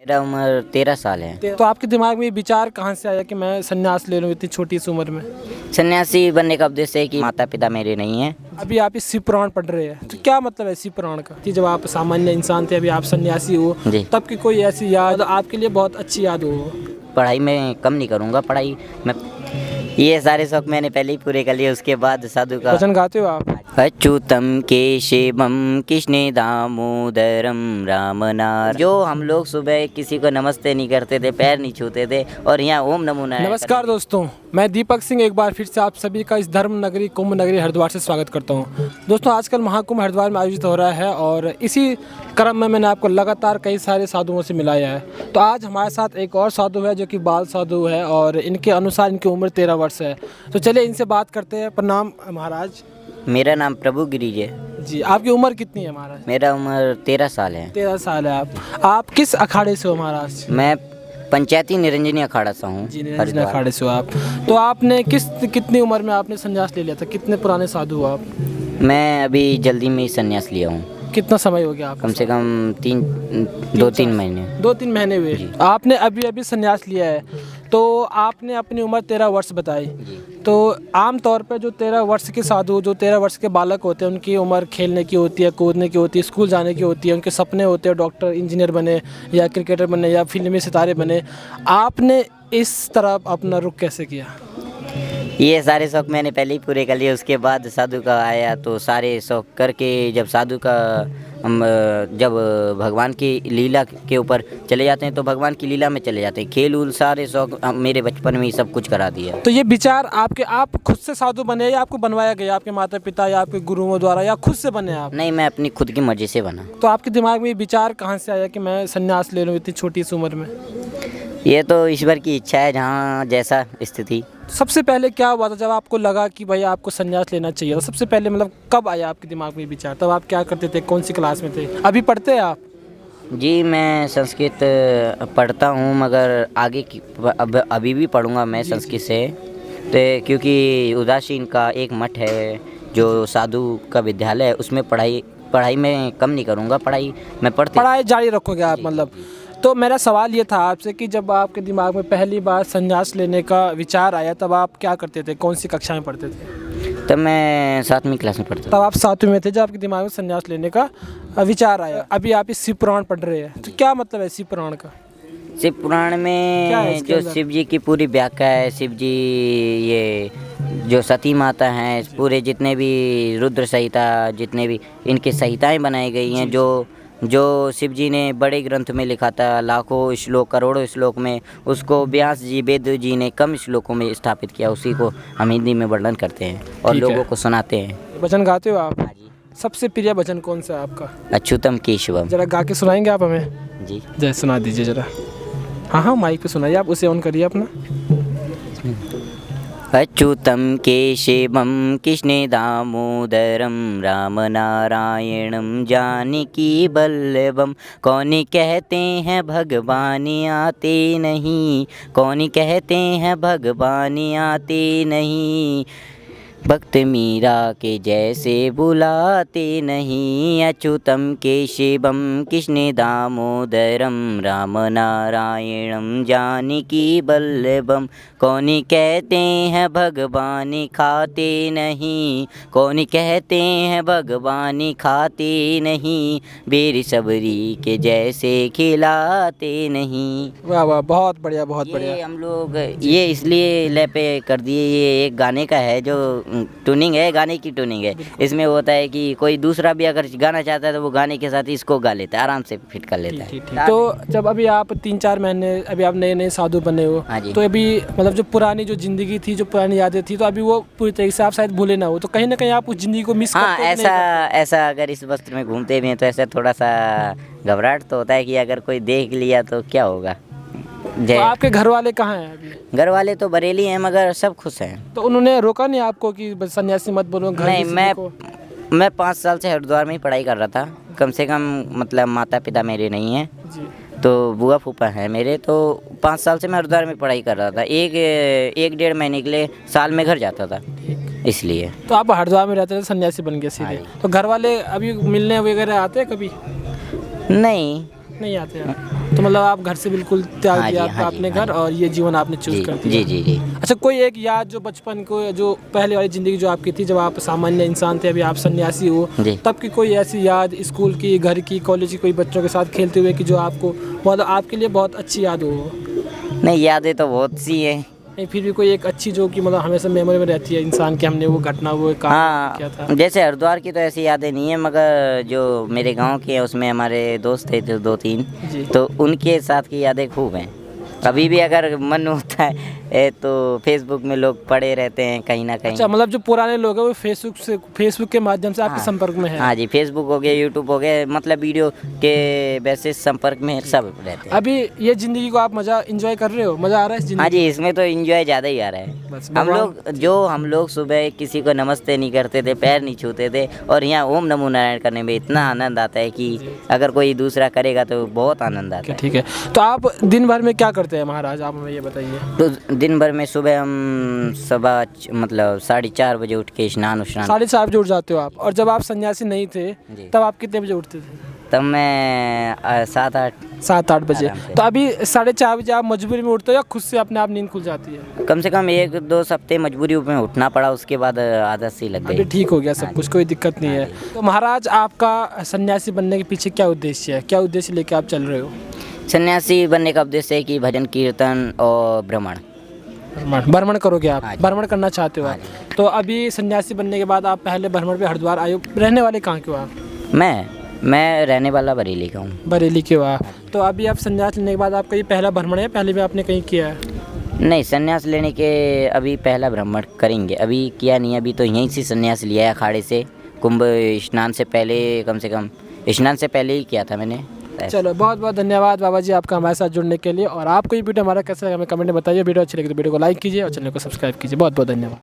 मेरा उम्र 13 साल है। तो आपके दिमाग में ये विचार कहाँ से आया कि मैं संन्यास ले लूँ इतनी छोटी सी उम्र में? सन्यासी बनने का उद्देश्य है कि माता पिता मेरे नहीं हैं। अभी आप इस शिव पुराण पढ़ रहे हैं, तो क्या मतलब है शिव पुराण का कि जब आप सामान्य इंसान थे, अभी आप सन्यासी हो, जी। तब की कोई ऐसी याद आपके लिए बहुत अच्छी याद हो? पढ़ाई में कम नहीं करूँगा, पढ़ाई में ये सारे शौक मैंने पहले ही पूरे कर लिए, उसके बाद साधु का वचन गाते हो आप? अच्युतम केशवम कृष्णे दामोदरम रामनार। जो हम लोग सुबह किसी को नमस्ते नहीं करते थे, पैर नहीं छूते थे, और यहाँ ओम नमो नारायण। नमस्कार दोस्तों, मैं दीपक सिंह एक बार फिर से आप सभी का इस धर्म नगरी कुंभ नगरी हरिद्वार से स्वागत करता हूँ। दोस्तों, आजकल महाकुंभ हरिद्वार में आयोजित हो रहा है और इसी क्रम में मैंने आपको लगातार कई सारे साधुओं से मिलाया है। तो आज हमारे साथ एक और साधु है जो कि बाल साधु है और इनके अनुसार इनकी उम्र 13 वर्ष है। तो चलिए इनसे बात करते हैं। प्रणाम महाराज। मेरा नाम प्रभु गिरिज है जी। आपकी उम्र कितनी है महाराज? मेरा उम्र 13 साल है। 13 साल है आप किस अखाड़े से हो महाराज? मैं पंचायती निरंजनी अखाड़ा से हूँ। जी, निरंजन अखाड़े से हो आप। तो आपने कितनी उम्र में आपने संन्यास ले लिया था? कितने पुराने साधु हो आप? मैं अभी जल्दी में ही संन्यास लिया हूँ। कितना समय हो गया आप? कम से कम 2-3 महीने। 2-3 महीने हुए। आपने अभी संन्यास लिया है, तो आपने अपनी उम्र 13 वर्ष बताई। तो आम तौर पर जो 13 वर्ष के साधु, जो 13 वर्ष के बालक होते हैं, उनकी उम्र खेलने की होती है, कूदने की होती है, स्कूल जाने की होती है, उनके सपने होते हैं डॉक्टर, इंजीनियर बने या क्रिकेटर बने या फिल्मी सितारे बने। आपने इस तरफ अपना रुख कैसे किया? ये सारे शौक मैंने पहले ही पूरे कर लिए, उसके बाद साधु का आया। तो सारे शौक करके जब साधु का जब भगवान की लीला के ऊपर चले जाते हैं तो भगवान की लीला में चले जाते हैं। खेल उल सारे शौक मेरे बचपन में ही सब कुछ करा दिया। तो ये विचार आप खुद से साधु बने या आपको बनवाया गया आपके माता पिता या आपके गुरुओं द्वारा, या खुद से बने आप? नहीं, मैं अपनी खुद की मर्जी से बना। तो आपके दिमाग में ये विचार कहाँ से आया कि मैं संन्यास ले लूँ इतनी छोटी सी उम्र में? ये तो ईश्वर की इच्छा है, जहाँ जैसा स्थिति। सबसे पहले क्या हुआ था जब आपको लगा कि भाई आपको संन्यास लेना चाहिए? तो सबसे पहले मतलब कब आया आपके दिमाग में ये विचार? तब आप क्या करते थे? कौन सी क्लास में थे? अभी पढ़ते हैं आप? जी, मैं संस्कृत पढ़ता हूँ, मगर आगे की अभी भी पढ़ूँगा मैं संस्कृत से। तो क्योंकि उदासीन का एक मठ है जो साधु का विद्यालय है, उसमें पढ़ाई में कम नहीं करूँगा, पढ़ाई जारी रखोगे आप मतलब? तो मेरा सवाल ये था आपसे कि जब आपके दिमाग में पहली बार संन्यास लेने का विचार आया, तब आप क्या करते थे? कौन सी कक्षा में पढ़ते थे? तब मैं 7वीं क्लास में पढ़ता था। तब आप 7वीं में थे जब आपके दिमाग में संन्यास लेने का विचार आया। अभी आप इस शिव पुराण पढ़ रहे हैं, तो क्या मतलब है शिव पुराण का? शिव पुराण में जो शिव जी की पूरी व्याख्या है, शिव जी ये जो सती माता हैं, पूरे जितने भी रुद्र संहिता, जितने भी इनकी संहिताएं बनाई गई हैं, जो शिव जी ने बड़े ग्रंथ में लिखा था, लाखों श्लोक, करोड़ों श्लोक में, उसको व्यास जी, वेद जी ने कम श्लोकों में स्थापित किया। उसी को हम हिंदी में वर्णन करते हैं और लोगों को सुनाते हैं। भजन गाते हो आप? सबसे प्रिय भजन कौन सा है आपका? अच्युतम केशवम। जरा गा के सुनाएंगे आप हमें? जी, जय सुना दीजिए जरा। हाँ, माइक पे सुनाइए आप, उसे ऑन करिए अपना। अच्युतम केशवम कृष्णे दामोदरम रामनारायणम जानकी बल्लभम। कौन कहते हैं भगवान आते नहीं, कौन कहते हैं भगवान आते नहीं, भक्त मीरा के जैसे बुलाते नहीं। अच्युतम केशवम कृष्णे दामोदरम रामनारायणम जानकी बल्लभम। कौन कहते हैं भगवान खाते नहीं, कौन कहते हैं भगवान खाते नहीं, बेर सबरी के जैसे खिलाते नहीं। वाह वाह, बहुत बढ़िया, बहुत बढ़िया। ये हम लोग ये इसलिए लैपे कर दिए, ये एक गाने का है जो ट्यूनिंग है, गाने की ट्यूनिंग है। इसमें होता है कि कोई दूसरा भी अगर गाना चाहता है तो वो गाने के साथ इसको गा लेता है, आराम से फिट कर लेता है। तो जब अभी आप 3-4 महीने अभी आप नए साधु बने हो, हाँ जी। तो अभी मतलब जो पुरानी जो जिंदगी थी, जो पुरानी यादें थी, तो अभी वो पूरी तरीके से आप शायद भूले ना हो, तो कहीं ना कहीं आप उस जिंदगी को मिस हाँ, करते हो? ऐसा अगर इस वस्त्र में घूमते भी हैं तो ऐसा थोड़ा सा घबराहट तो होता है कि अगर कोई देख लिया तो क्या होगा। तो आपके घर वाले कहाँ हैं अभी? घर वाले तो बरेली हैं, मगर सब खुश हैं। तो उन्होंने रोका नहीं आपको कि सन्यासी मत बोलो? नहीं, मैं 5 साल से हरिद्वार में ही पढ़ाई कर रहा था। कम से कम मतलब माता पिता मेरे नहीं हैं जी, तो बुआ फूफा हैं मेरे। तो 5 साल से मैं हरिद्वार में पढ़ाई कर रहा था। एक 1.5 महीने के लिए साल में घर जाता था, इसलिए। तो आप हरिद्वार में रहते थे, सन्यासी बन गए सीधे? तो घर वाले अभी मिलने वगैरह आते हैं कभी? नहीं, नहीं आते हैं। तो मतलब आप घर से बिल्कुल त्याग हाँ जी, दिया हाँ जी, आपने हाँ घर और ये जीवन आपने चूज जी कर दिया। जी जी जी। अच्छा, कोई एक याद जो बचपन को, जो पहले वाली ज़िंदगी जो आपकी थी, जब आप सामान्य इंसान थे, अभी आप सन्यासी हो, जी। तब की कोई ऐसी याद, स्कूल की, घर की, कॉलेज की, कोई बच्चों के साथ खेलते हुए, कि जो आपको मतलब आपके लिए बहुत अच्छी याद हो? नहीं, यादें तो बहुत सी है। नहीं, फिर भी कोई एक अच्छी जो कि मतलब हमेशा मेमोरी में रहती है इंसान की, हमने वो घटना, वो काम किया था। हाँ, जैसे हरिद्वार की तो ऐसी यादें नहीं है, मगर जो मेरे गांव की है उसमें हमारे दोस्त थे जो 2-3, जी। तो उनके साथ की यादें खूब हैं। कभी भी अगर मन होता है तो फेसबुक में लोग पड़े रहते हैं कहीं ना कहीं। अच्छा, मतलब जो पुराने लोग हैं वो फेसबुक के माध्यम से आपके हाँ, संपर्क में है? हाँ जी, फेसबुक हो गया, यूट्यूब हो गया, मतलब वीडियो के बेसिस संपर्क में सब रहते हैं। अभी ये ज़िंदगी को आप मज़ा इंजॉय कर रहे हो? मज़ा आ रहा है इस हाँ ज़िंदगी? जी, इसमें तो एंजॉय ज़्यादा ही आ रहा है। बस हम लोग सुबह किसी को नमस्ते नहीं करते थे, पैर नहीं छूते थे, और यहाँ ओम नमो नारायण करने में इतना आनंद आता है कि अगर कोई दूसरा करेगा तो बहुत आनंद आता है। ठीक है। तो आप दिन भर में क्या करते हैं महाराज, आप हमें ये बताइए। तो दिन भर में सुबह हम मतलब 4:30 बजे उठ के स्नान 4:30 बजे उठ जाते हो आप? और जब आप सन्यासी नहीं थे जी। तब आप कितने बजे उठते थे? तब मैं 7-8 7-8 बजे। आराम से। तो अभी 4:30 बजे आप मजबूरी में उठते हो या खुद से अपने आप नींद खुल जाती है? कम से कम 1-2 हफ्ते मजबूरी में उठना पड़ा, उसके बाद आदत सी लग अभी गई। ठीक हो गया सब कुछ, कोई दिक्कत नहीं है। तो महाराज, आपका सन्यासी बनने के पीछे क्या उद्देश्य है? क्या उद्देश्य लेके आप चल रहे हो? सन्यासी बनने का उद्देश्य है कि भजन कीर्तन और भ्रमण। भ्रमण करोगे आप? हाँ जी। भ्रमण करना चाहते हो हाँ आप? तो अभी सन्यासी बनने के बाद आप पहले भ्रमण पे हरिद्वार आए हो। रहने वाले कहाँ के हो आप? मैं रहने वाला बरेली का हूँ। बरेली के हो आप? तो अभी आप संन्यास लेने के बाद आपका ये पहला भ्रमण है, पहले भी आपने कहीं किया है? नहीं, संन्यास लेने के अभी पहला भ्रमण करेंगे, अभी किया नहीं, अभी तो यहीं से संन्यास लिया है अखाड़े से। कुंभ स्नान से पहले, कम से कम स्नान से पहले ही किया था मैंने। चलो, बहुत बहुत धन्यवाद बाबा जी आपका हमारे साथ जुड़ने के लिए। और आपको ये वीडियो हमारा कैसा लगा हमें कमेंट में बताइए। वीडियो अच्छी लगी तो वीडियो को लाइक कीजिए और चैनल को सब्सक्राइब कीजिए। बहुत बहुत धन्यवाद।